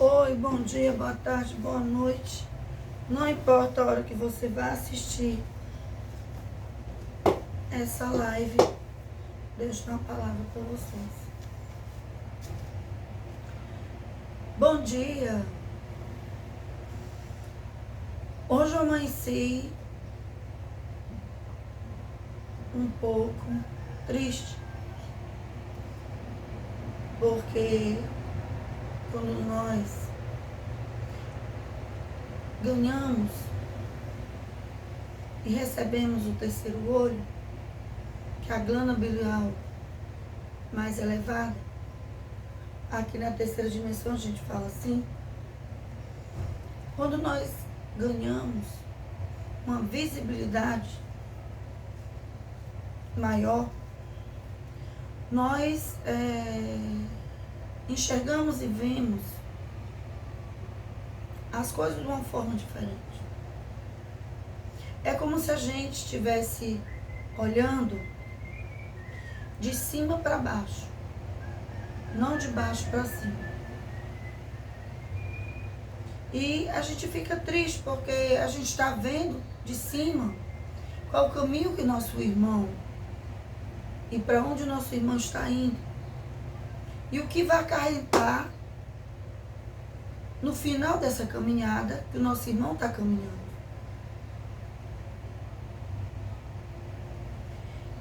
Oi, bom dia, boa tarde, boa noite. Não importa a hora que você vai assistir essa live, deixo uma palavra para vocês. Bom dia. Hoje eu amanheci um pouco triste, porque quando nós ganhamos e recebemos o terceiro olho, que é a glândula biliar mais elevada, aqui na terceira dimensão a gente fala assim, quando nós ganhamos uma visibilidade maior, nós enxergamos e vemos as coisas de uma forma diferente. É como se a gente estivesse olhando de cima para baixo, não de baixo para cima. E a gente fica triste porque a gente está vendo de cima qual o caminho que nosso irmão e para onde o nosso irmão está indo. E o que vai acarretar no final dessa caminhada que o nosso irmão está caminhando.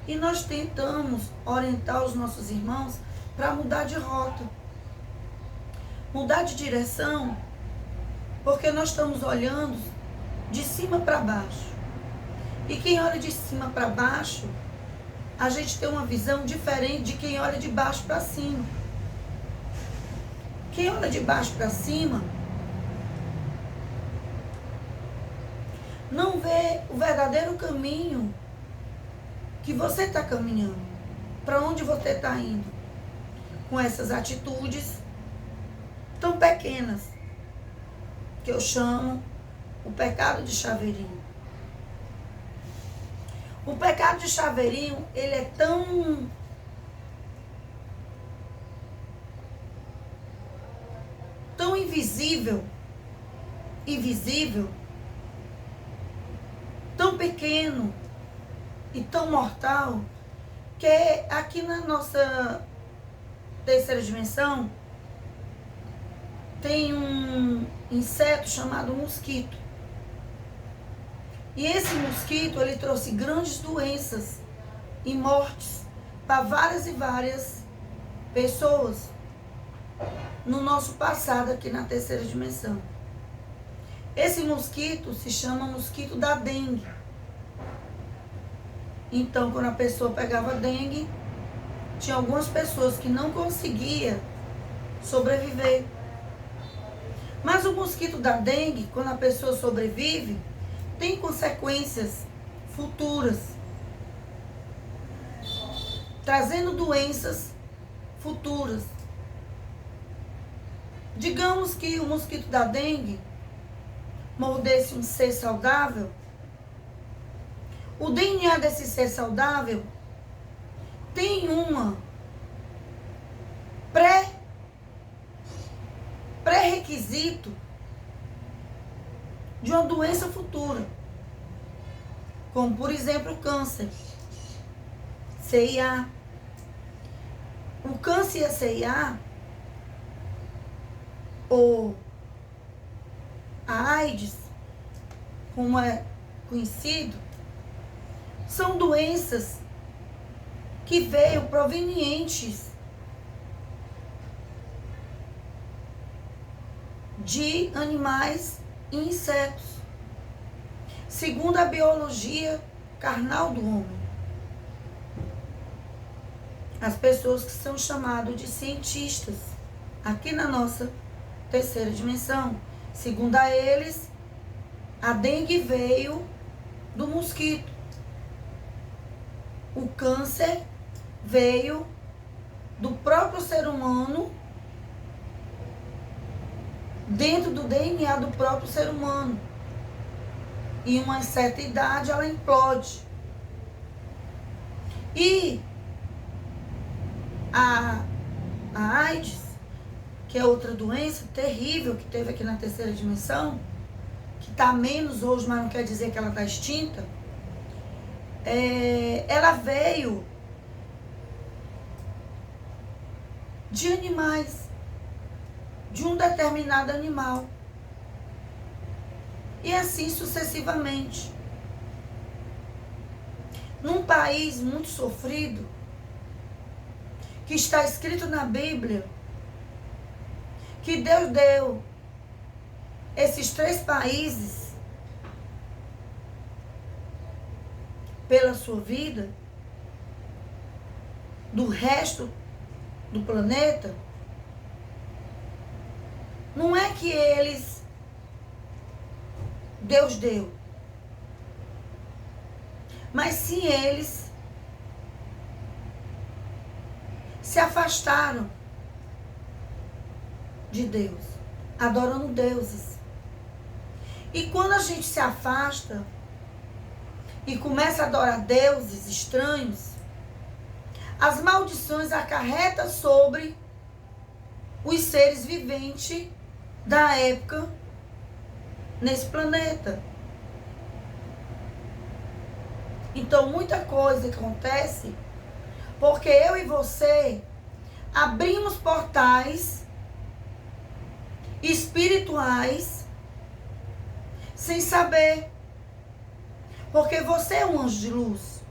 E nós tentamos orientar os nossos irmãos para mudar de rota, mudar de direção, porque nós estamos olhando de cima para baixo. E quem olha de cima para baixo, a gente tem uma visão diferente de quem olha de baixo para cima. Quem olha de baixo para cima não vê o verdadeiro caminho que você está caminhando, para onde você está indo, com essas atitudes tão pequenas, que eu chamo o pecado de chaveirinho. O pecado de chaveirinho, ele é tão invisível e visível, tão pequeno e tão mortal, que aqui na nossa terceira dimensão tem um inseto chamado mosquito. E esse mosquito, ele trouxe grandes doenças e mortes para várias e várias pessoas no nosso passado aqui na terceira dimensão. Esse mosquito se chama mosquito da dengue. Então, quando a pessoa pegava dengue, tinha algumas pessoas que não conseguiam sobreviver. Mas o mosquito da dengue, quando a pessoa sobrevive, tem consequências futuras, trazendo doenças futuras. Digamos que o mosquito da dengue mordesse um ser saudável, o DNA desse ser saudável tem uma pré-requisito de uma doença futura, como por exemplo o câncer, CIA. O câncer e a CIA, ou a AIDS, como é conhecido, são doenças que veio provenientes de animais e insetos, segundo a biologia carnal do homem. As pessoas que são chamadas de cientistas aqui na nossa terceira dimensão, segundo a eles, a dengue veio do mosquito. O câncer veio do próprio ser humano, dentro do DNA do próprio ser humano. E em uma certa idade ela implode. E a AIDS, que é outra doença terrível que teve aqui na terceira dimensão, que está menos hoje, mas não quer dizer que ela está extinta, ela veio de animais, de um determinado animal. E assim sucessivamente. Num país muito sofrido, que está escrito na Bíblia, que Deus deu esses 3 países pela sua vida, do resto do planeta, não é que Deus deu, mas sim eles se afastaram de Deus, adorando deuses. E quando a gente se afasta e começa a adorar deuses estranhos, as maldições acarretam sobre os seres viventes da época nesse planeta. Então, muita coisa acontece porque eu e você abrimos portais espirituais sem saber. Porque você é um anjo de luz.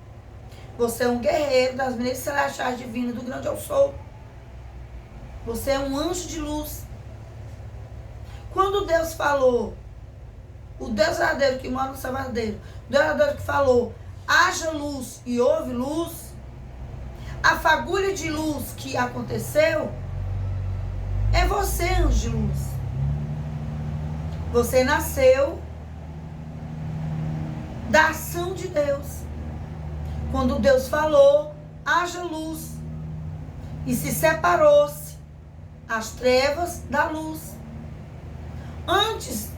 Você é um guerreiro das milícias celestiais divinas do grande eu sou. Você é um anjo de luz. Quando Deus falou, o Deus verdadeiro que mora no céu verdadeiro, o Deus verdadeiro que falou, haja luz e houve luz, a fagulha de luz que aconteceu é você, anjo de luz. Você nasceu da ação de Deus. Quando Deus falou, haja luz, e se separou-se as trevas da luz. Antes,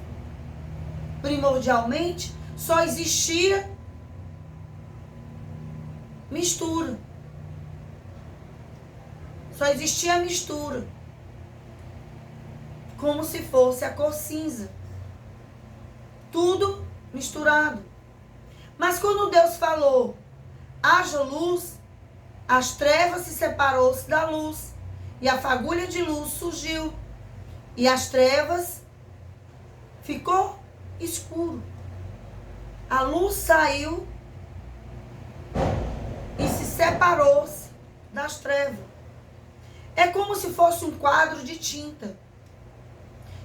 primordialmente, só existia mistura. Só existia mistura. Como se fosse a cor cinza. Tudo misturado. Mas quando Deus falou, haja luz, as trevas se separou-se da luz. E a fagulha de luz surgiu. E as trevas ficou escuro. A luz saiu e se separou-se das trevas. É como se fosse um quadro de tinta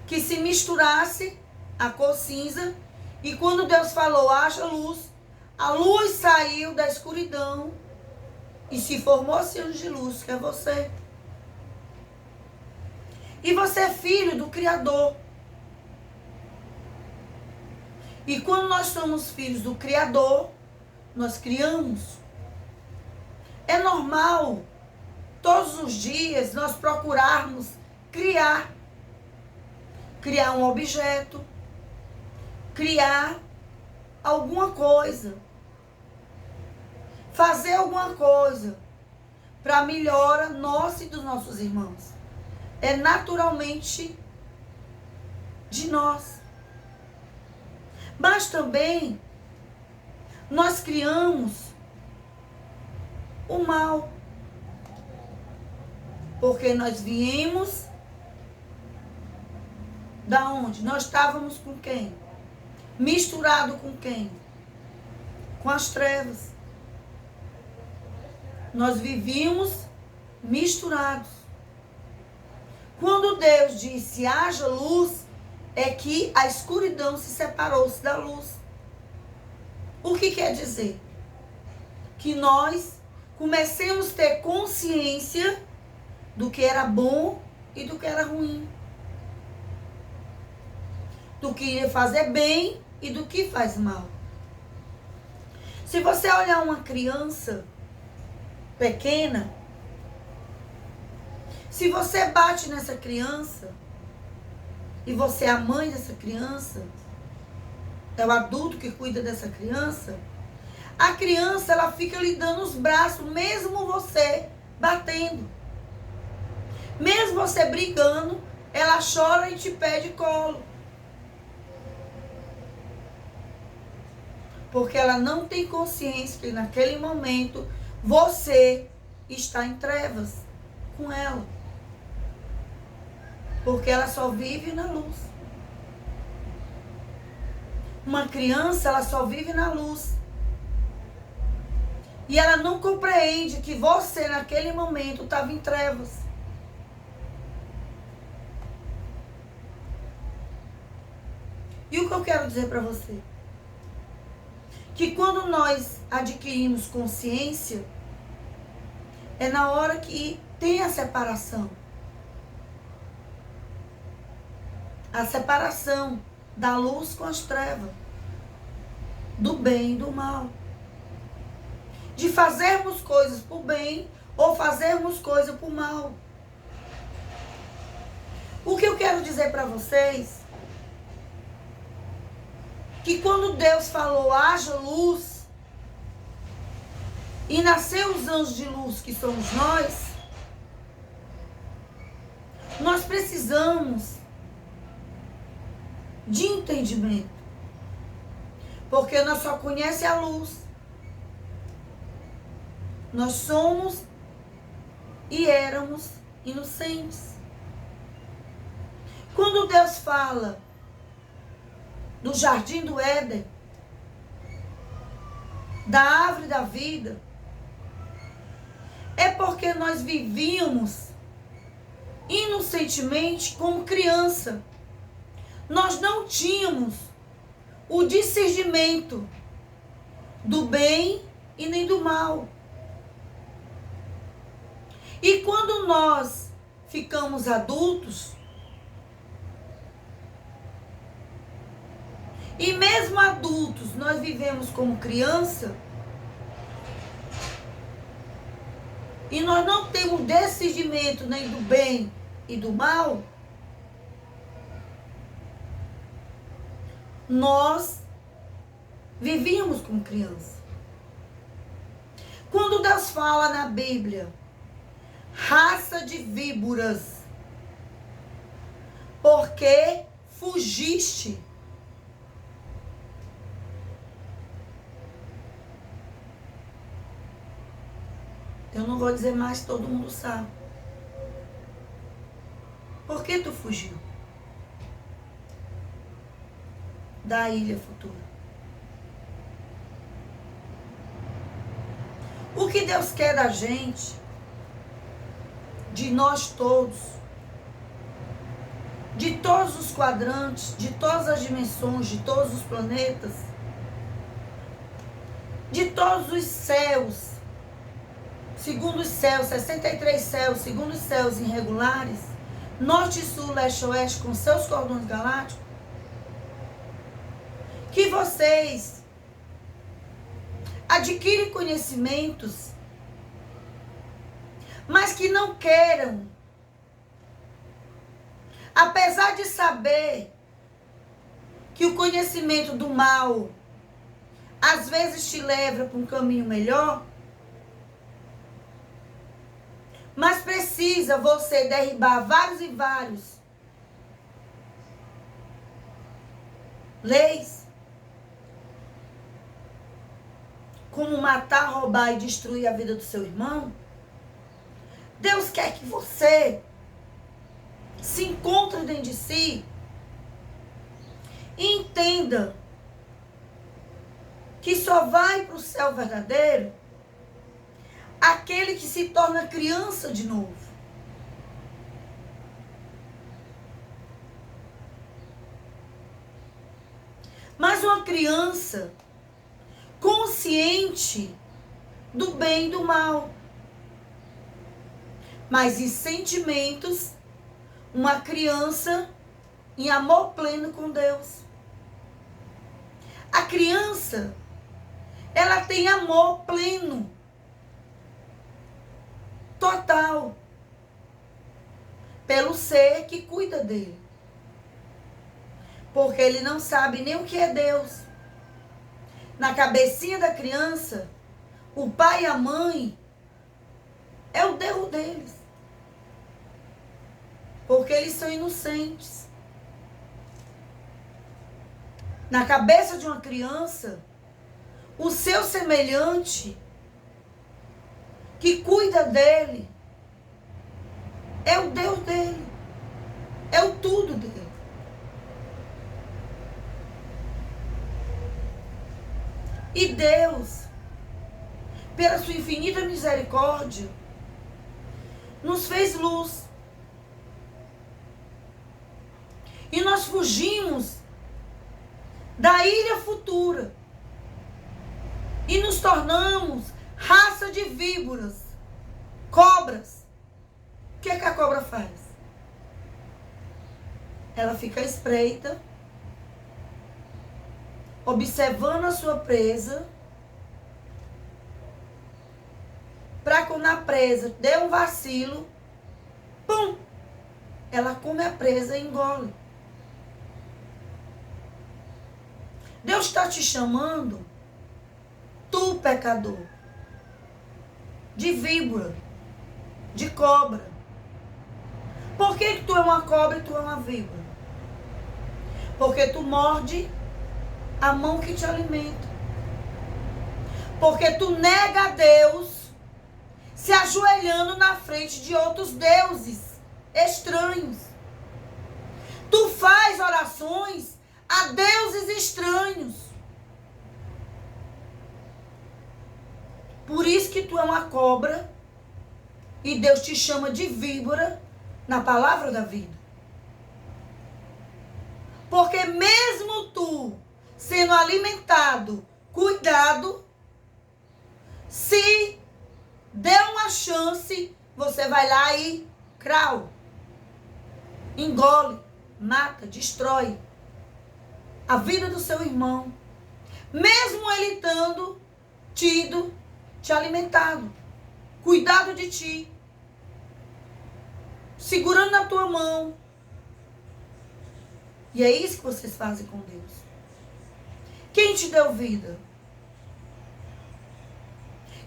que se misturasse a cor cinza, e quando Deus falou, haja luz, a luz saiu da escuridão e se formou esse anjo de luz, que é você. E você é filho do Criador. E quando nós somos filhos do Criador, nós criamos. É normal, todos os dias, nós procurarmos criar. Criar um objeto, criar alguma coisa, fazer alguma coisa para melhora nossa e dos nossos irmãos. É naturalmente de nós. Mas também nós criamos o mal, porque nós viemos da onde? Nós estávamos com quem? Misturado com quem? Com as trevas. Nós vivíamos misturados. Quando Deus disse, haja luz, é que a escuridão se separou-se da luz. O que quer dizer? Que nós comecemos a ter consciência do que era bom e do que era ruim. Do que ia fazer bem e do que faz mal. Se você olhar uma criança pequena, se você bate nessa criança, e você é a mãe dessa criança, é o adulto que cuida dessa criança, a criança ela fica lhe dando os braços, mesmo você batendo. Mesmo você brigando, ela chora e te pede colo. Porque ela não tem consciência que naquele momento você está em trevas com ela. Porque ela só vive na luz. Uma criança, ela só vive na luz. E ela não compreende que você, naquele momento, estava em trevas. E o que eu quero dizer para você? Que quando nós adquirimos consciência, é na hora que tem a separação. A separação da luz com as trevas. Do bem e do mal. De fazermos coisas por bem ou fazermos coisas por mal. O que eu quero dizer para vocês, que quando Deus falou, haja luz, e nasceu os anjos de luz, que somos nós precisamos de entendimento. Porque nós só conhecemos a luz. Nós somos e éramos inocentes. Quando Deus fala do jardim do Éden, da árvore da vida, é porque nós vivíamos inocentemente como criança. Nós não tínhamos o discernimento do bem e nem do mal. E quando nós ficamos adultos, e mesmo adultos, nós vivemos como criança, e nós não temos discernimento nem do bem e do mal, nós vivíamos como criança. Quando Deus fala na Bíblia, raça de víboras, porque fugiste. Eu não vou dizer mais, todo mundo sabe. Por que tu fugiu da ilha futura? O que Deus quer da gente, de nós todos, de todos os quadrantes, de todas as dimensões, de todos os planetas, de todos os céus, segundo os céus, 63 céus, segundo os céus irregulares, norte, sul, leste, oeste, com seus cordões galácticos, que vocês adquirem conhecimentos, mas que não queiram, apesar de saber que o conhecimento do mal às vezes te leva para um caminho melhor, mas precisa você derribar vários e vários leis, como matar, roubar e destruir a vida do seu irmão. Deus quer que você se encontre dentro de si e entenda que só vai para o céu verdadeiro aquele que se torna criança de novo. Mas uma criança consciente do bem e do mal, mas em sentimentos, uma criança em amor pleno com Deus. A criança, ela tem amor pleno, total, pelo ser que cuida dele. Porque ele não sabe nem o que é Deus. Na cabecinha da criança, o pai e a mãe é o Deus deles. Porque eles são inocentes. Na cabeça de uma criança, o seu semelhante que cuida dele é o Deus dele. É o tudo dele. E Deus, pela sua infinita misericórdia, nos fez luz. E nós fugimos da ilha futura. E nos tornamos raça de víboras, cobras. O que a cobra faz? Ela fica à espreita, observando a sua presa, para quando a presa der um vacilo, pum, ela come a presa e engole. Deus está te chamando, tu pecador, de víbora, de cobra. Por que tu é uma cobra e tu é uma víbora? Porque tu morde a mão que te alimenta. Porque tu nega a Deus, se ajoelhando na frente de outros deuses estranhos. Tu faz orações a deuses estranhos. Por isso que tu é uma cobra e Deus te chama de víbora na palavra da vida. Porque mesmo tu sendo alimentado, cuidado, se der uma chance, você vai lá e crau, engole, mata, destrói a vida do seu irmão, mesmo ele estando te alimentado, cuidado de ti, segurando na tua mão. E é isso que vocês fazem com Deus. Quem te deu vida?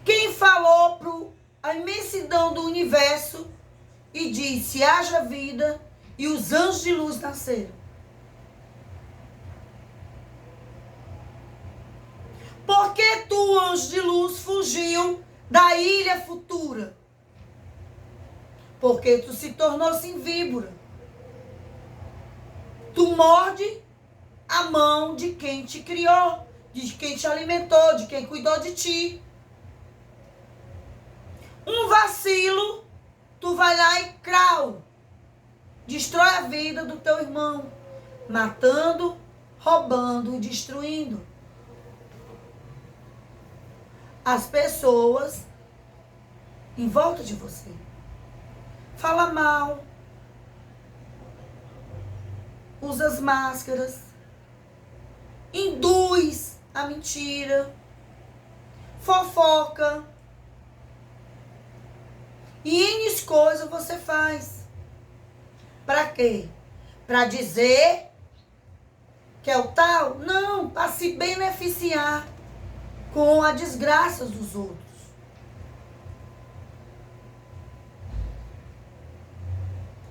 Quem falou para a imensidão do universo e disse, haja vida, e os anjos de luz nasceram? Por que tu, anjo de luz, fugiu da ilha futura? Porque tu se tornou-se em víbora. Tu morde a mão de quem te criou, de quem te alimentou, de quem cuidou de ti. Um vacilo, tu vai lá e crau, destrói a vida do teu irmão, matando, roubando e destruindo as pessoas em volta de você. Fala mal, usa as máscaras, induz a mentira, fofoca. E N coisas você faz. Para quê? Para dizer que é o tal? Não, para se beneficiar com a desgraça dos outros.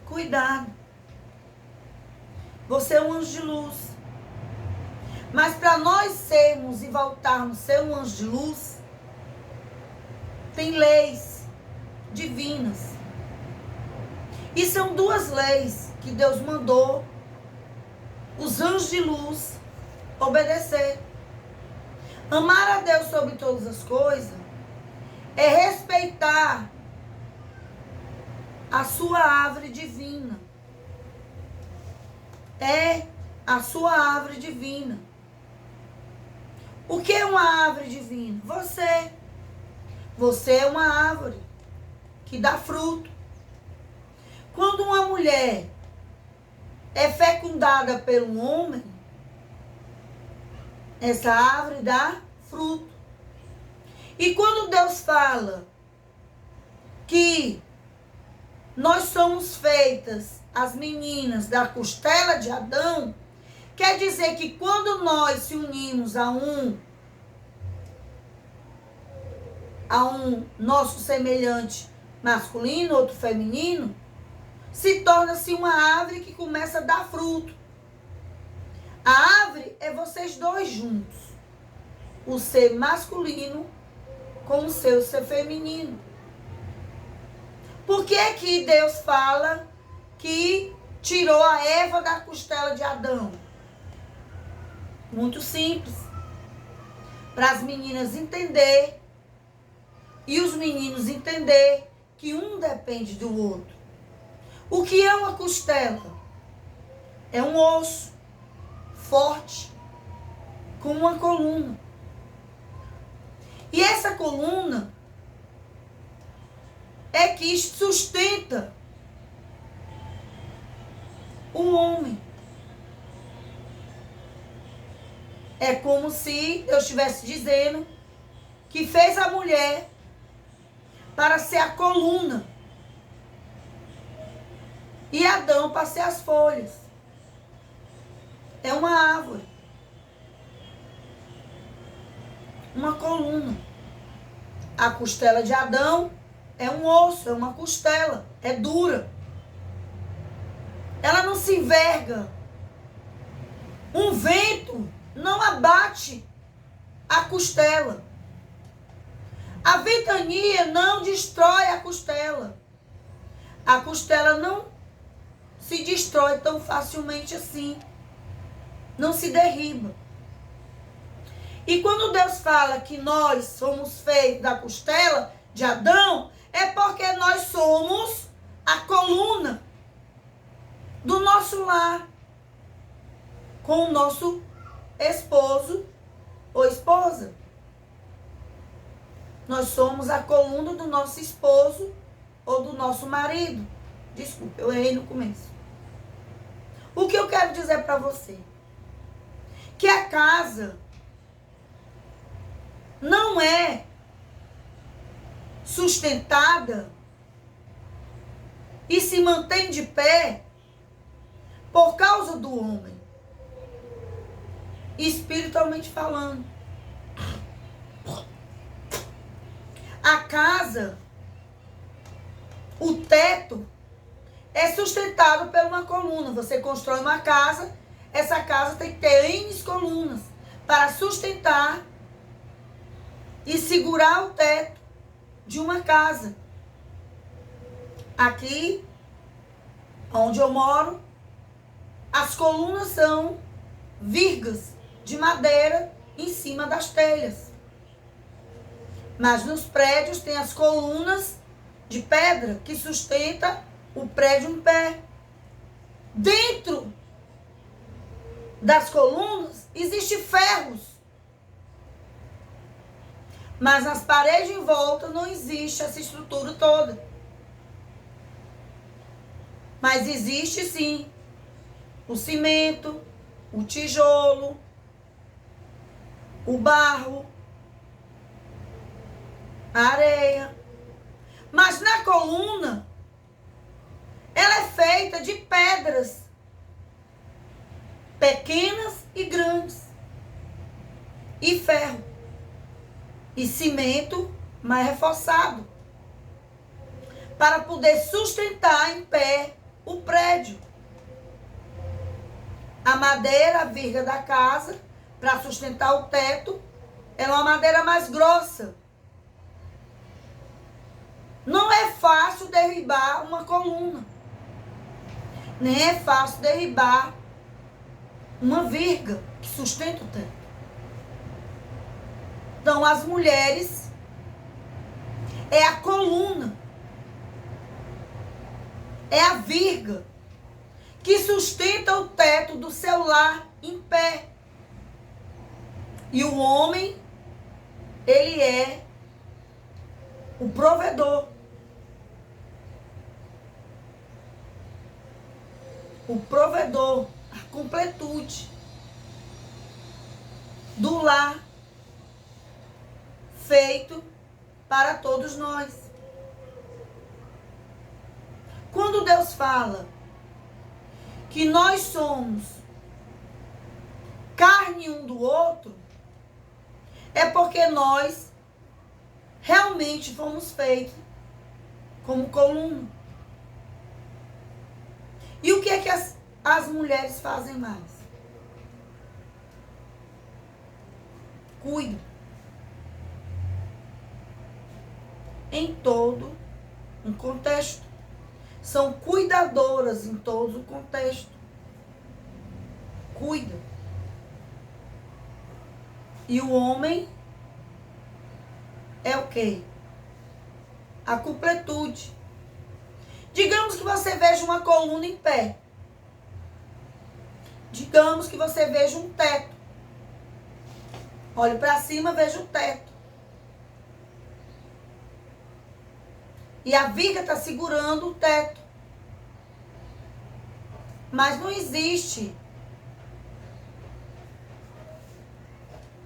Cuidado. Você é um anjo de luz. Mas para nós sermos e voltarmos a ser um anjo de luz, tem leis divinas. E são duas leis que Deus mandou os anjos de luz obedecer. Amar a Deus sobre todas as coisas é respeitar a sua árvore divina. É a sua árvore divina. O que é uma árvore divina? Você. Você é uma árvore que dá fruto. Quando uma mulher é fecundada pelo homem, essa árvore dá fruto. E quando Deus fala que nós somos feitas, as meninas, da costela de Adão, quer dizer que quando nós se unimos a um nosso semelhante masculino, outro feminino, se torna-se uma árvore que começa a dar fruto. A árvore é vocês dois juntos. O ser masculino com o seu ser feminino. Por que é que Deus fala que tirou a Eva da costela de Adão? Muito simples. Para as meninas entender e os meninos entender que um depende do outro. O que é uma costela? É um osso forte com uma coluna. E essa coluna é que sustenta o homem. É como se eu estivesse dizendo que fez a mulher para ser a coluna e Adão para ser as folhas. É uma árvore. Uma coluna. A costela de Adão é um osso, é uma costela, é dura. Ela não se enverga. Um vento não abate a costela. A ventania não destrói a costela. A costela não se destrói tão facilmente assim. Não se derriba. E quando Deus fala que nós somos feitos da costela de Adão, é porque nós somos a coluna do nosso lar com o nosso esposo ou esposa. Nós somos a coluna do nosso esposo ou do nosso marido. Desculpa, eu errei no começo. O que eu quero dizer para você? Que a casa não é sustentada e se mantém de pé por causa do homem, espiritualmente falando. A casa, o teto, é sustentado por uma coluna. Você constrói uma casa, essa casa tem que ter N colunas para sustentar e segurar o teto de uma casa. Aqui, onde eu moro, as colunas são vigas de madeira em cima das telhas. Mas nos prédios tem as colunas de pedra que sustenta o prédio em pé. Dentro das colunas existem ferros. Mas nas paredes em volta não existe essa estrutura toda. Mas existe sim o cimento, o tijolo, o barro, a areia. Mas na coluna, ela é feita de pedras pequenas e grandes, e ferro, e cimento mais reforçado, para poder sustentar em pé o prédio. A madeira, a viga da casa, para sustentar o teto, é uma madeira mais grossa. Não é fácil derribar uma coluna. Nem é fácil derribar uma viga que sustenta o teto. Então, as mulheres é a coluna, é a viga que sustenta o teto do seu lar em pé. E o homem, ele é o provedor. O provedor, a completude do lar feito para todos nós. Quando Deus fala que nós somos carne um do outro, é porque nós realmente fomos feitos como coluna. E o que é que as mulheres fazem mais? Cuidam. Em todo um contexto. São cuidadoras em todo o contexto. Cuida. E o homem é o quê? A completude. Digamos que você veja uma coluna em pé. Digamos que você veja um teto. Olhe para cima, veja o teto. E a viga está segurando o teto. Mas não existe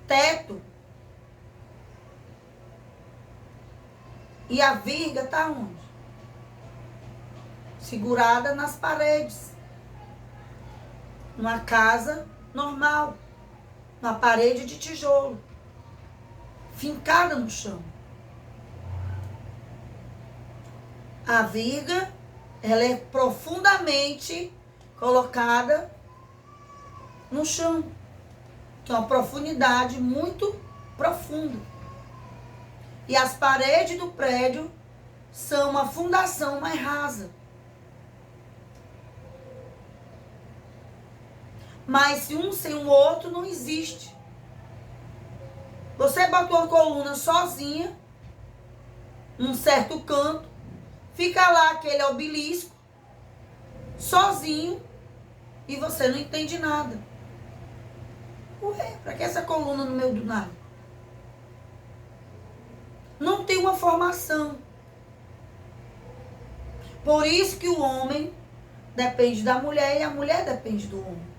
teto. E a viga está onde? Segurada nas paredes. Numa casa normal. Uma parede de tijolo. Fincada no chão. A viga, ela é profundamente colocada no chão. Que é uma profundidade muito profunda. E as paredes do prédio são uma fundação mais rasa. Mas se um sem o outro não existe. Você bota uma coluna sozinha, num certo canto, fica lá aquele obelisco, sozinho, e você não entende nada. Ué, pra que essa coluna no meio do nada? Não tem uma formação. Por isso que o homem depende da mulher e a mulher depende do homem.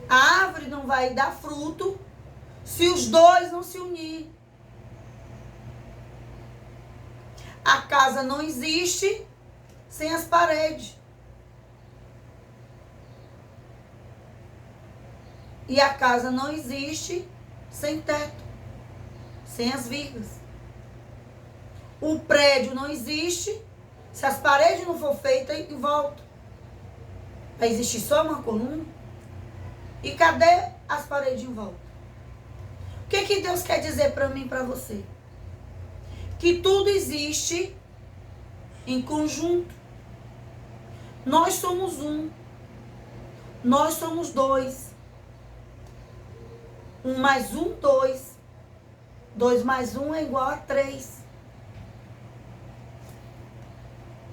A árvore não vai dar fruto se os dois não se unirem. A casa não existe sem as paredes. E a casa não existe sem teto, sem as vigas. O prédio não existe se as paredes não for feitas em volta. Vai existir só uma coluna? E cadê as paredes em volta? O que Deus quer dizer para mim e para você? Que tudo existe em conjunto. Nós somos um. Nós somos dois. 1 mais 1, 2. 2 mais 1 é igual a 3.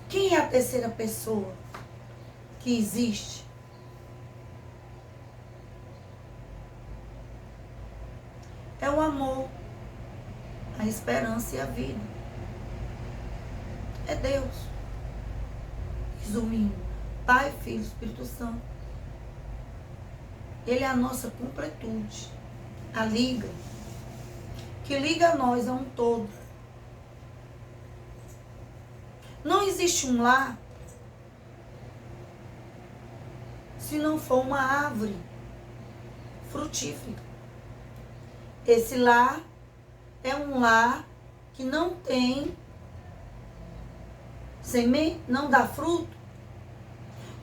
Quem é a terceira pessoa que existe? É o amor, a esperança e a vida. É Deus. Resumindo, Pai, Filho, Espírito Santo. Ele é a nossa completude. A liga. Que liga a nós a um todo. Não existe um lar se não for uma árvore frutífera. Esse lar é um lar que não tem semente, não dá fruto.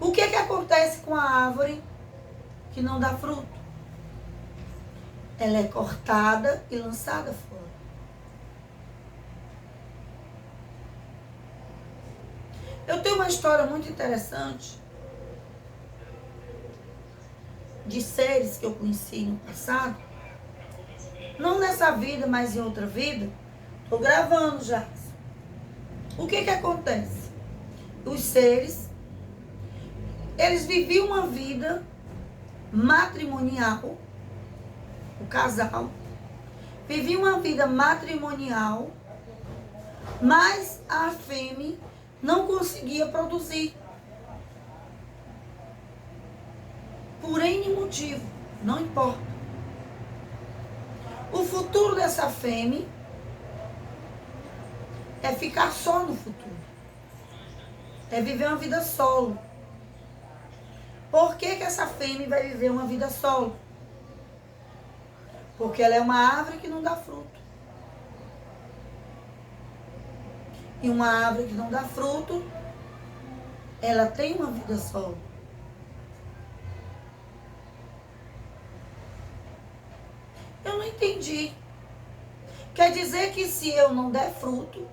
O que acontece com a árvore que não dá fruto? Ela é cortada e lançada fora. Eu tenho uma história muito interessante de seres que eu conheci no passado. Não nessa vida, mas em outra vida. Estou gravando já. O que acontece? Os seres, eles viviam uma vida matrimonial. O casal vivia uma vida matrimonial, mas a fêmea não conseguia produzir. Por N motivo, não importa. O futuro dessa fêmea é ficar só no futuro. É viver uma vida solo. Por que essa fêmea vai viver uma vida solo? Porque ela é uma árvore que não dá fruto. E uma árvore que não dá fruto ela tem uma vida só. Eu não entendi. Quer dizer que se eu não der fruto,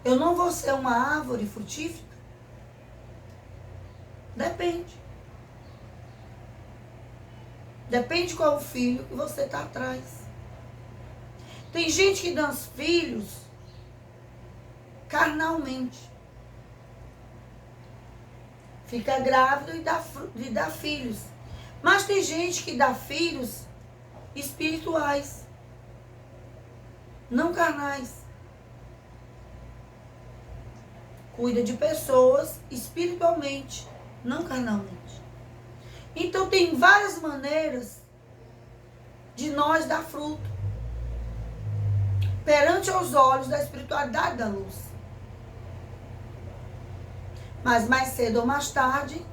eu não vou ser uma árvore frutífera? Depende. Depende qual o filho que você está atrás. Tem gente que dá os filhos carnalmente. Fica grávido e dá filhos. Mas tem gente que dá filhos espirituais, não carnais. Cuida de pessoas espiritualmente, não carnalmente. Então tem várias maneiras de nós dar fruto perante os olhos da espiritualidade da luz. Mas mais cedo ou mais tarde,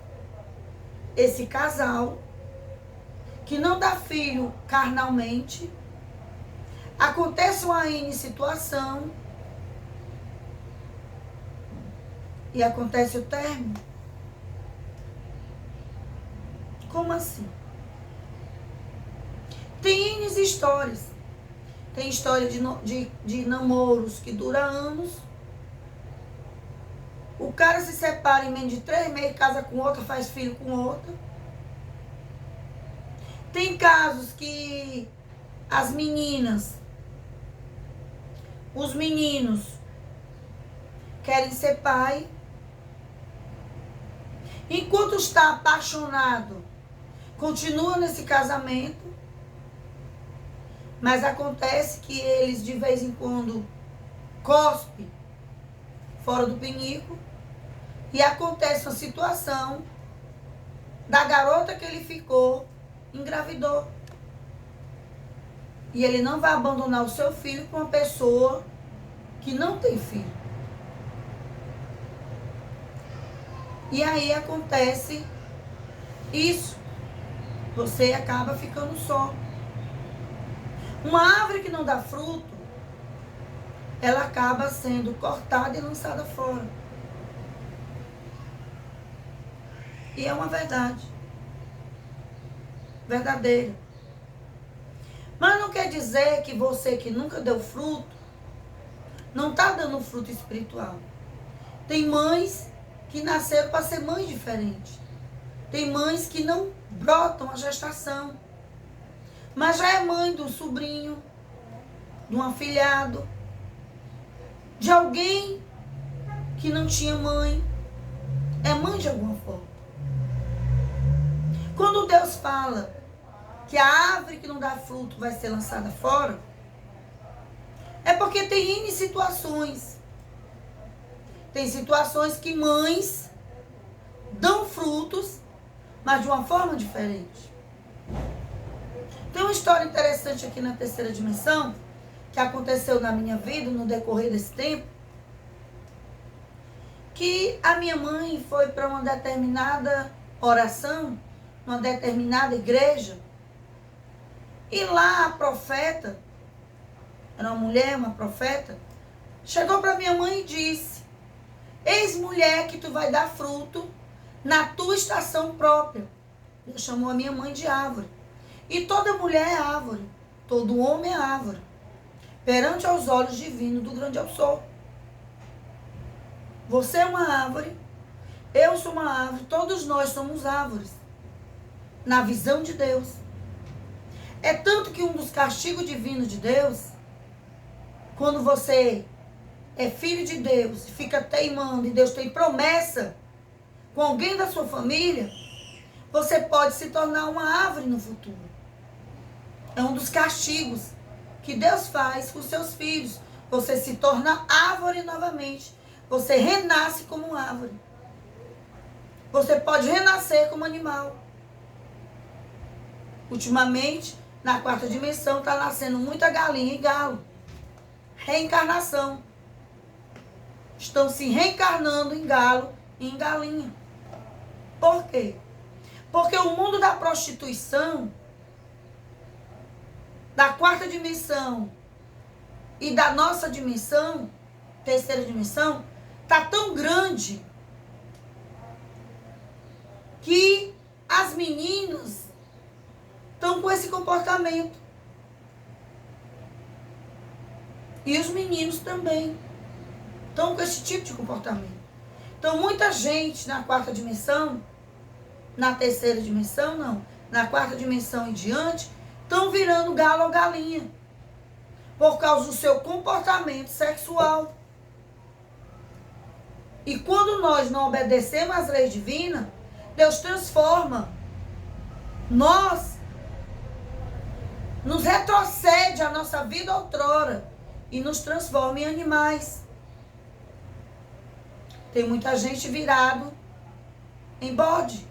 esse casal que não dá filho carnalmente, acontece uma N situação e acontece o término. Como assim? Tem N histórias. Tem história de namoros que dura anos. O cara se separa em menos de 3 meses, casa com outra, faz filho com outra. Tem casos que as meninas, os meninos querem ser pai. Enquanto está apaixonado, continua nesse casamento. Mas acontece que eles de vez em quando cospem fora do pinico. E acontece uma situação da garota que ele ficou, engravidou. E ele não vai abandonar o seu filho com uma pessoa que não tem filho. E aí acontece isso. Você acaba ficando só. Uma árvore que não dá fruto, ela acaba sendo cortada e lançada fora. E é uma verdade. Verdadeira. Mas não quer dizer que você que nunca deu fruto, não está dando fruto espiritual. Tem mães que nasceram para ser mães diferentes. Tem mães que não brotam a gestação, mas já é mãe de um sobrinho, de um afilhado, de alguém que não tinha mãe. É mãe de alguma forma. Quando Deus fala que a árvore que não dá fruto vai ser lançada fora, é porque tem N situações. Tem situações que mães dão frutos, mas de uma forma diferente. Tem uma história interessante aqui na terceira dimensão, que aconteceu na minha vida no decorrer desse tempo, que a minha mãe foi para uma determinada oração, uma determinada igreja, e lá a profeta, era uma mulher, uma profeta, chegou para minha mãe e disse: eis mulher que tu vai dar fruto na tua estação própria. Deus chamou a minha mãe de árvore. E toda mulher é árvore, todo homem é árvore, perante aos olhos divinos do grande eu sou. Você é uma árvore, eu sou uma árvore, todos nós somos árvores, na visão de Deus. É tanto que um dos castigos divinos de Deus, quando você é filho de Deus e fica teimando e Deus tem promessa com alguém da sua família, você pode se tornar uma árvore no futuro. É um dos castigos que Deus faz com seus filhos. Você se torna árvore novamente. Você renasce como árvore. Você pode renascer como animal. Ultimamente, na quarta dimensão, está nascendo muita galinha e galo. Reencarnação. Estão se reencarnando em galo e em galinha. Por quê? Porque o mundo da prostituição, da quarta dimensão e da nossa dimensão, terceira dimensão, está tão grande meninas estão com esse comportamento. E os meninos também estão com esse tipo de comportamento. Então, muita gente na quarta dimensão, na terceira dimensão, não, na quarta dimensão e diante, estão virando galo ou galinha. Por causa do seu comportamento sexual. E quando nós não obedecemos às leis divinas, Deus transforma. Nos retrocede a nossa vida outrora e nos transforma em animais. Tem muita gente virado em bode,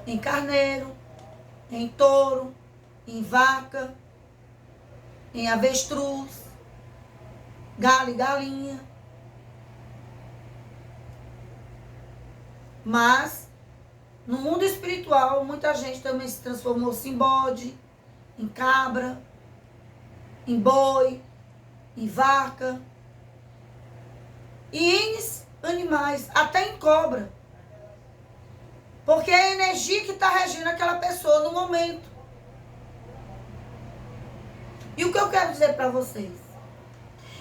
em carneiro, em touro, em vaca, em avestruz, galo e galinha. Mas, no mundo espiritual, muita gente também se transformou-se em bode, em cabra, em boi, em vaca, e em animais, até em cobra. Porque é a energia que está regindo aquela pessoa no momento. E o que eu quero dizer para vocês?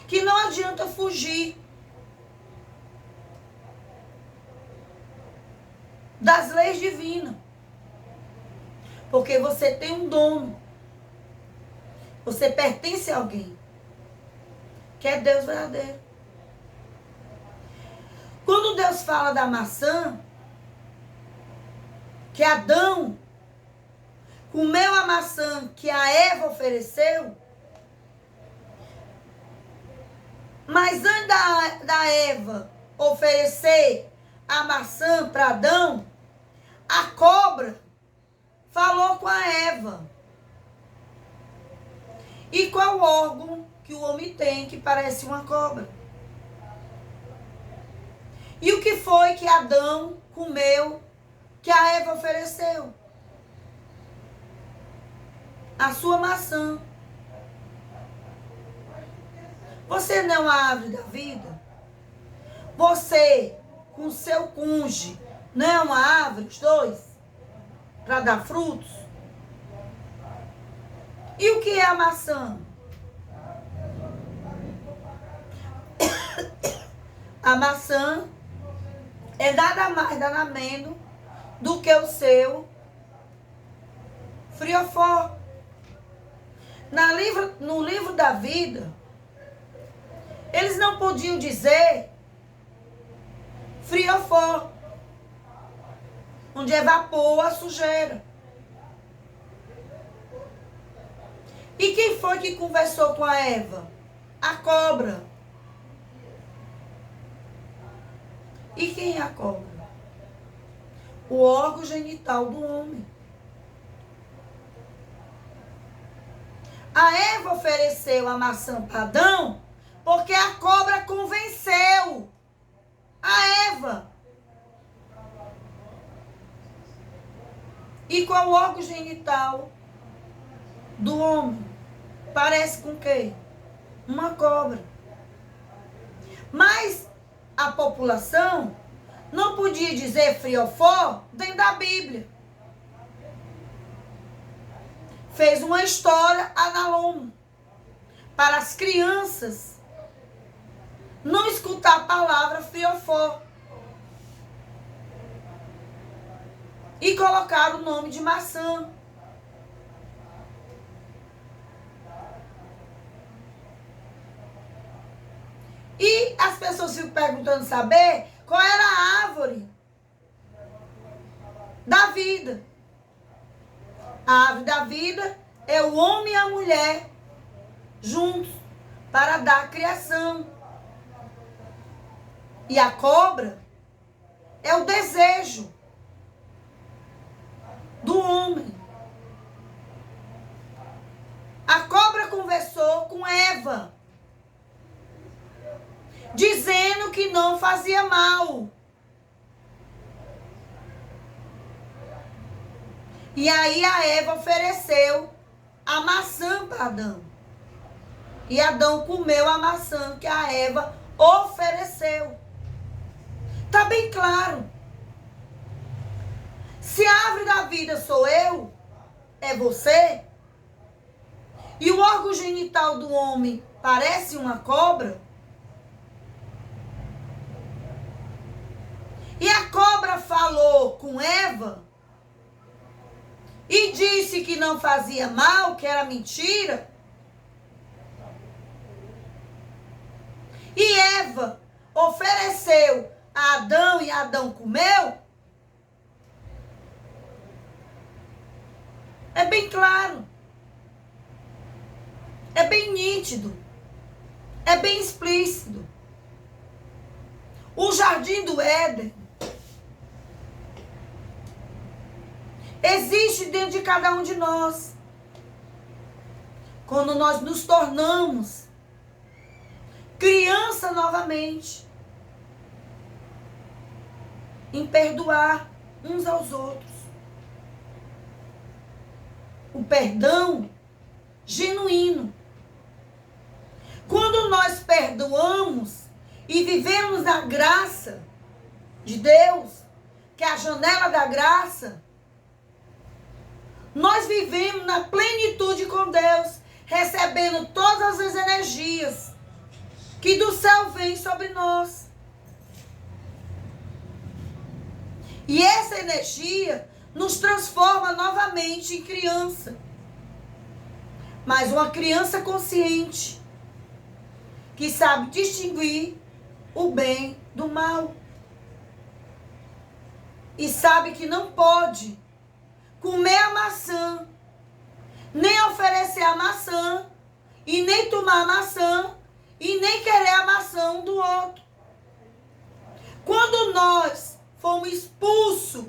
Que não adianta fugir das leis divinas. Porque você tem um dono. Você pertence a alguém. Que é Deus verdadeiro. Quando Deus fala da maçã, que Adão comeu a maçã que a Eva ofereceu, mas antes da Eva oferecer a maçã para Adão, a cobra falou com a Eva. E qual órgão que o homem tem que parece uma cobra? E o que foi que Adão comeu que a Eva ofereceu? A sua maçã. Você não é uma árvore da vida? Você, com seu cônjuge, não é uma árvore, os dois? Para dar frutos? E o que é a maçã? A maçã é nada mais, nada menos do que o seu friofó. No livro da vida, eles não podiam dizer friofó, onde evapoa a sujeira. E quem foi que conversou com a Eva? A cobra. E quem é a cobra? O órgão genital do homem. A Eva ofereceu a maçã para Adão porque a cobra convenceu a Eva. E qual o órgão genital do homem? Parece com o quê? Uma cobra. Mas a população não podia dizer friofó dentro da Bíblia. Fez uma história analoma para as crianças não escutar a palavra friofó. E colocaram o nome de maçã. E as pessoas ficam perguntando saber qual era a árvore da vida. A árvore da vida é o homem e a mulher juntos para dar criação. E a cobra é o desejo do homem. A cobra conversou com Eva, dizendo que não fazia mal. E aí a Eva ofereceu a maçã para Adão. E Adão comeu a maçã que a Eva ofereceu. Tá bem claro. Se a árvore da vida sou eu, é você, e o órgão genital do homem parece uma cobra, e a cobra falou com Eva e disse que não fazia mal, que era mentira, e Eva ofereceu a Adão e Adão comeu, é bem claro, é bem nítido, é bem explícito. O jardim do Éden existe dentro de cada um de nós. Quando nós nos tornamos criança novamente, em perdoar uns aos outros. O perdão genuíno. Quando nós perdoamos e vivemos na graça de Deus, que é a janela da graça, nós vivemos na plenitude com Deus, recebendo todas as energias que do céu vêm sobre nós. E essa energia nos transforma novamente em criança. Mas uma criança consciente, que sabe distinguir o bem do mal. E sabe que não pode comer a maçã, nem oferecer a maçã, e nem tomar a maçã, e nem querer a maçã um do outro. Quando nós fomos expulsos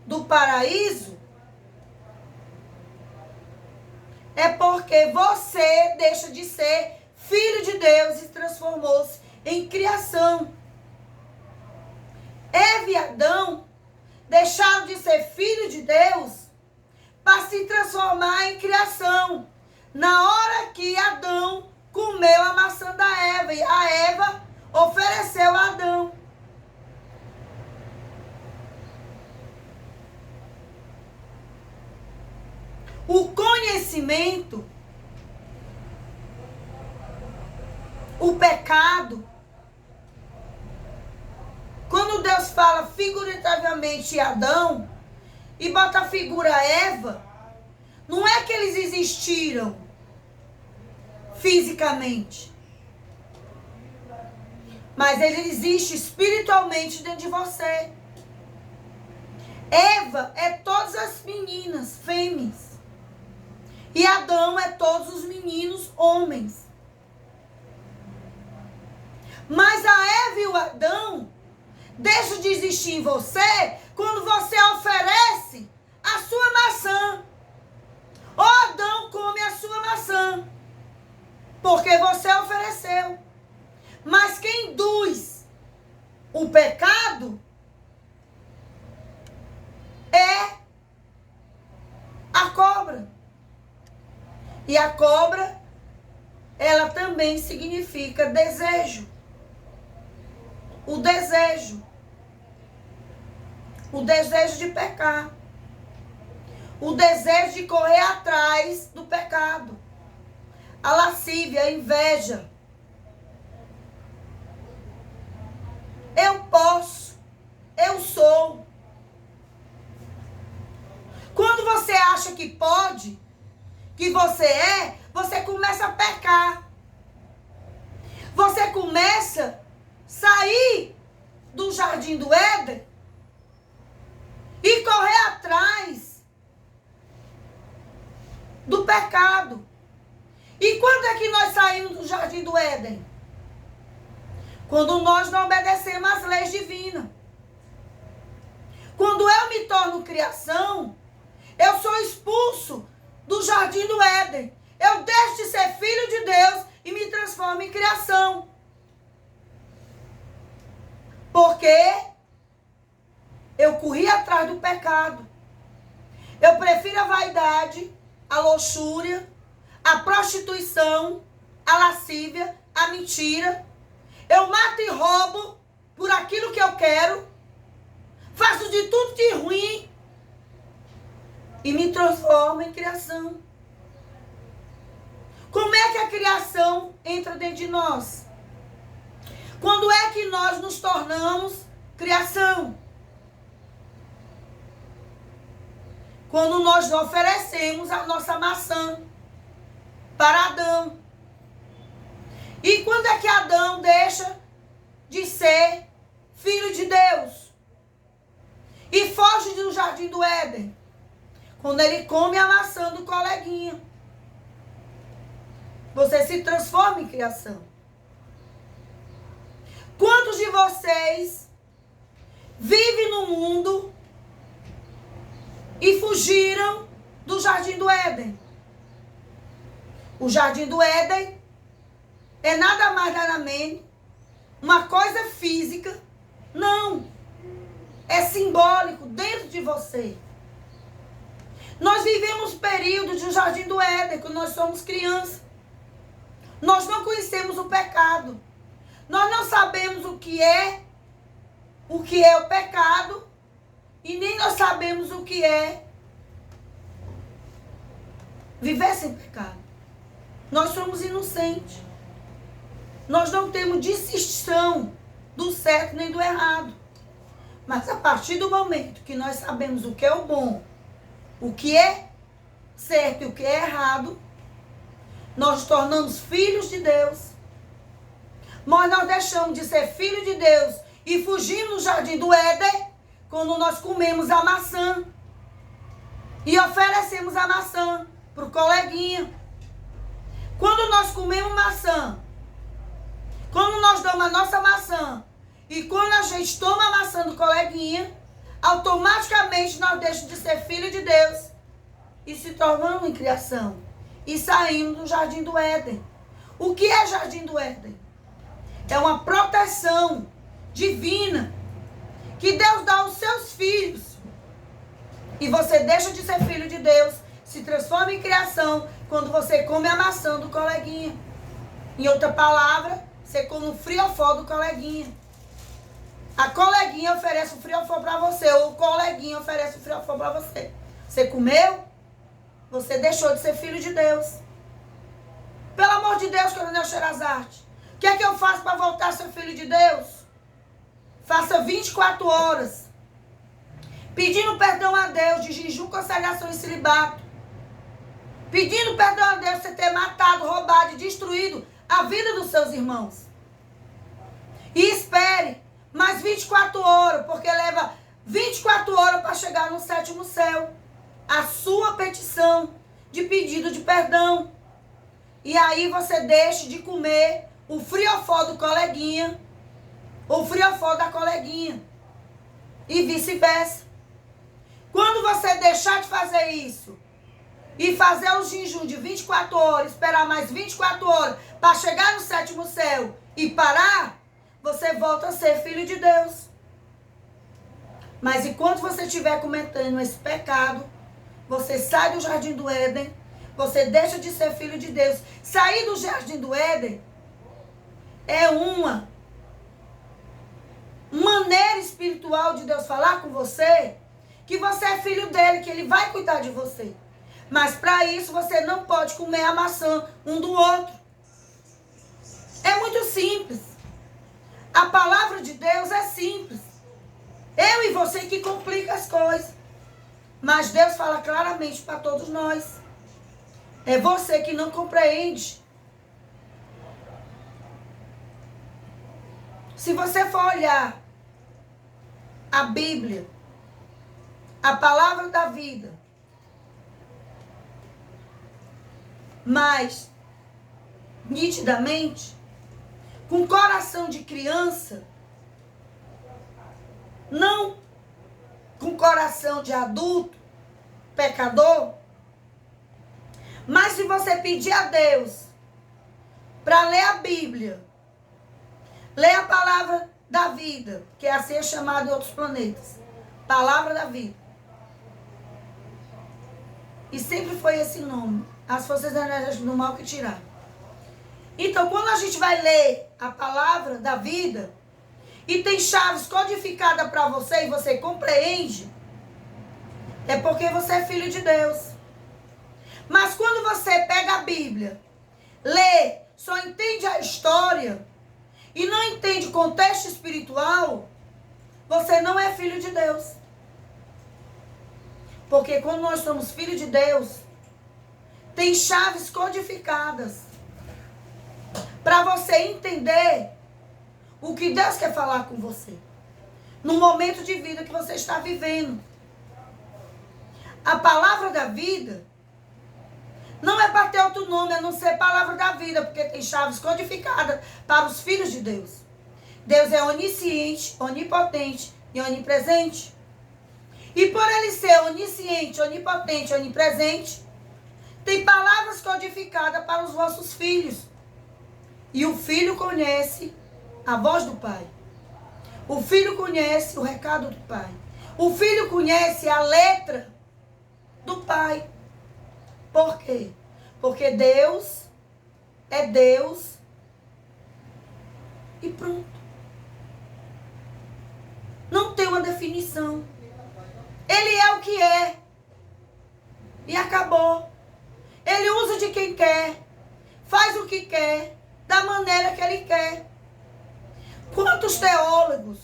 do paraíso, é porque você deixa de ser filho de Deus e transformou-se em criação. Eva e Adão deixaram de ser filho de Deus para se transformar em criação. Na hora que Adão comeu a maçã da Eva, e a Eva ofereceu a Adão. O conhecimento, o pecado, quando Deus fala figurativamente Adão e bota a figura Eva, não é que eles existiram fisicamente, mas ele existe espiritualmente dentro de você. Eva é todas as meninas fêmeas. E Adão é todos os meninos homens. Mas a Eva e o Adão deixam de existir em você quando você oferece a sua maçã. O Adão come a sua maçã, porque você ofereceu. Mas quem induz o pecado é a cobra. E a cobra, ela também significa desejo. O desejo. O desejo de pecar. O desejo de correr atrás do pecado. A lascívia, a inveja. Eu posso. Eu sou. Quando você acha que pode, que você começa a pecar. Você começa a sair do jardim do Éden e correr atrás do pecado. E quando é que nós saímos do jardim do Éden? Quando nós não obedecemos às leis divinas. Quando eu me torno criação, eu sou expulso do jardim do Éden. Eu deixo de ser filho de Deus e me transformo em criação. Porque eu corri atrás do pecado. Eu prefiro a vaidade, a luxúria, a prostituição, a lascívia, a mentira. Eu mato e roubo por aquilo que eu quero. Faço de tudo de ruim e me transforma em criação. Como é que a criação entra dentro de nós? Quando é que nós nos tornamos criação? Quando nós oferecemos a nossa maçã para Adão. E quando é que Adão deixa de ser filho de Deus e foge do jardim do Éden? Quando ele come a maçã do coleguinha. Você se transforma em criação. Quantos de vocês vivem no mundo e fugiram do jardim do Éden? O jardim do Éden é nada mais nada menos uma coisa física. Não. É simbólico dentro de você. Nós vivemos períodos do jardim do Éden, quando nós somos crianças. Nós não conhecemos o pecado. Nós não sabemos o que é o pecado. E nem nós sabemos o que é viver sem pecado. Nós somos inocentes. Nós não temos distinção do certo nem do errado. Mas a partir do momento que nós sabemos o que é o bom, o que é certo e o que é errado, nós nos tornamos filhos de Deus. Mas nós deixamos de ser filhos de Deus e fugimos do jardim do Éden quando nós comemos a maçã e oferecemos a maçã para o coleguinha. Quando nós comemos maçã, quando nós damos a nossa maçã e quando a gente toma a maçã do coleguinha, automaticamente nós deixamos de ser filho de Deus e se tornamos em criação. E saímos do jardim do Éden. O que é jardim do Éden? É uma proteção divina que Deus dá aos seus filhos. E você deixa de ser filho de Deus, se transforma em criação quando você come a maçã do coleguinha. Em outra palavra, você come o friofó do coleguinha. A coleguinha oferece o friofó para você, ou o coleguinha oferece o friofó para você. Você comeu? Você deixou de ser filho de Deus. Pelo amor de Deus, Coronel Sherazade, o que é que eu faço para voltar a ser filho de Deus? Faça 24 horas. Pedindo perdão a Deus de jejum, consagração e celibato. Pedindo perdão a Deus por você ter matado, roubado e destruído a vida dos seus irmãos. E espere mais 24 horas, porque leva 24 horas para chegar no 7º céu. A sua petição de pedido de perdão. E aí você deixa de comer o friofó do coleguinha, ou o friofó da coleguinha. E vice-versa. Quando você deixar de fazer isso e fazer o jejum de 24 horas, esperar mais 24 horas para chegar no 7º céu e parar, você volta a ser filho de Deus. Mas enquanto você estiver cometendo esse pecado, você sai do jardim do Éden, você deixa de ser filho de Deus. Sair do jardim do Éden é uma maneira espiritual de Deus falar com você, que você é filho dele, que ele vai cuidar de você. Mas para isso você não pode comer a maçã um do outro. É muito simples. A palavra de Deus é simples. Eu e você que complica as coisas. Mas Deus fala claramente para todos nós. É você que não compreende. Se você for olhar a Bíblia, a palavra da vida, mais nitidamente, com coração de criança, não com coração de adulto, pecador, mas se você pedir a Deus para ler a Bíblia, ler a palavra da vida, que é assim chamada em outros planetas, palavra da vida, e sempre foi esse nome, as forças energéticas do mal que tiraram. Então, quando a gente vai ler a palavra da vida, e tem chaves codificadas para você, e você compreende, É porque você é filho de Deus. Mas quando você pega a Bíblia, lê, só entende a história e não entende o contexto espiritual, você não é filho de Deus. Porque quando nós somos filhos de Deus, tem chaves codificadas para você entender o que Deus quer falar com você no momento de vida que você está vivendo. A palavra da vida não é para ter outro nome a não ser palavra da vida, porque tem chaves codificadas para os filhos de Deus. Deus é onisciente, onipotente e onipresente. E por ele ser onisciente, onipotente e onipresente, tem palavras codificadas para os vossos filhos. E o filho conhece a voz do Pai. O filho conhece o recado do Pai. O filho conhece a letra do Pai. Por quê? Porque Deus é Deus e pronto. Não tem uma definição. Ele é o que é. E acabou. Ele usa de quem quer. Faz o que quer. Da maneira que ele quer. Quantos teólogos,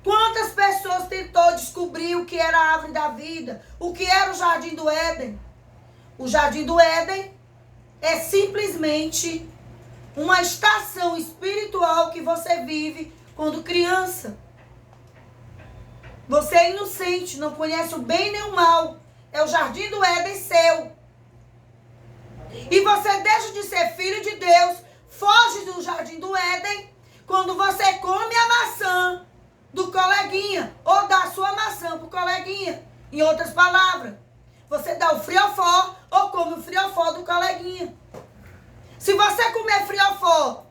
quantas pessoas tentou descobrir o que era a árvore da vida, o que era o jardim do Éden? O jardim do Éden é simplesmente uma estação espiritual que você vive quando criança. Você é inocente, não conhece o bem nem o mal. É o jardim do Éden seu. E você deixa de ser filho de Deus, foge do jardim do Éden, quando você come a maçã do coleguinha, ou dá a sua maçã pro coleguinha. Em outras palavras, você dá o friofó ou come o friofó do coleguinha. Se você comer friofó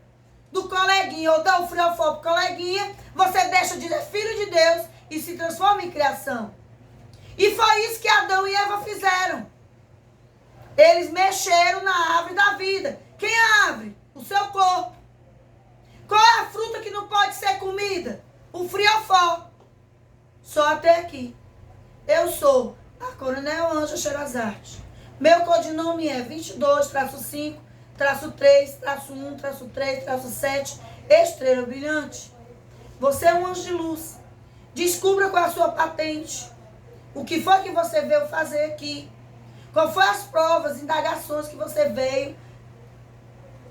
do coleguinha ou dá o friofó pro coleguinha, você deixa de ser filho de Deus e se transforma em criação. E foi isso que Adão e Eva fizeram. Eles mexeram na árvore da vida. Quem é a árvore? O seu corpo. Qual é a fruta que não pode ser comida? O friofó. Só até aqui. Eu sou a Coronel Ângela Sherazade. Meu codinome é 22-5-3-3-1-3-3-7, Estrela Brilhante. Você é um anjo de luz. Descubra qual é a sua patente. O que foi que você veio fazer aqui? Qual foi as provas, indagações que você veio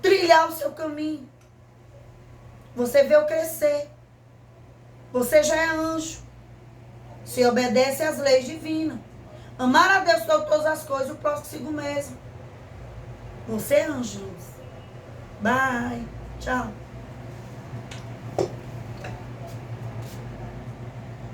trilhar o seu caminho? Você veio crescer. Você já é anjo. Se obedece às leis divinas. Amar a Deus sobre todas as coisas, o próximo mesmo. Você é anjo. Bye. Tchau.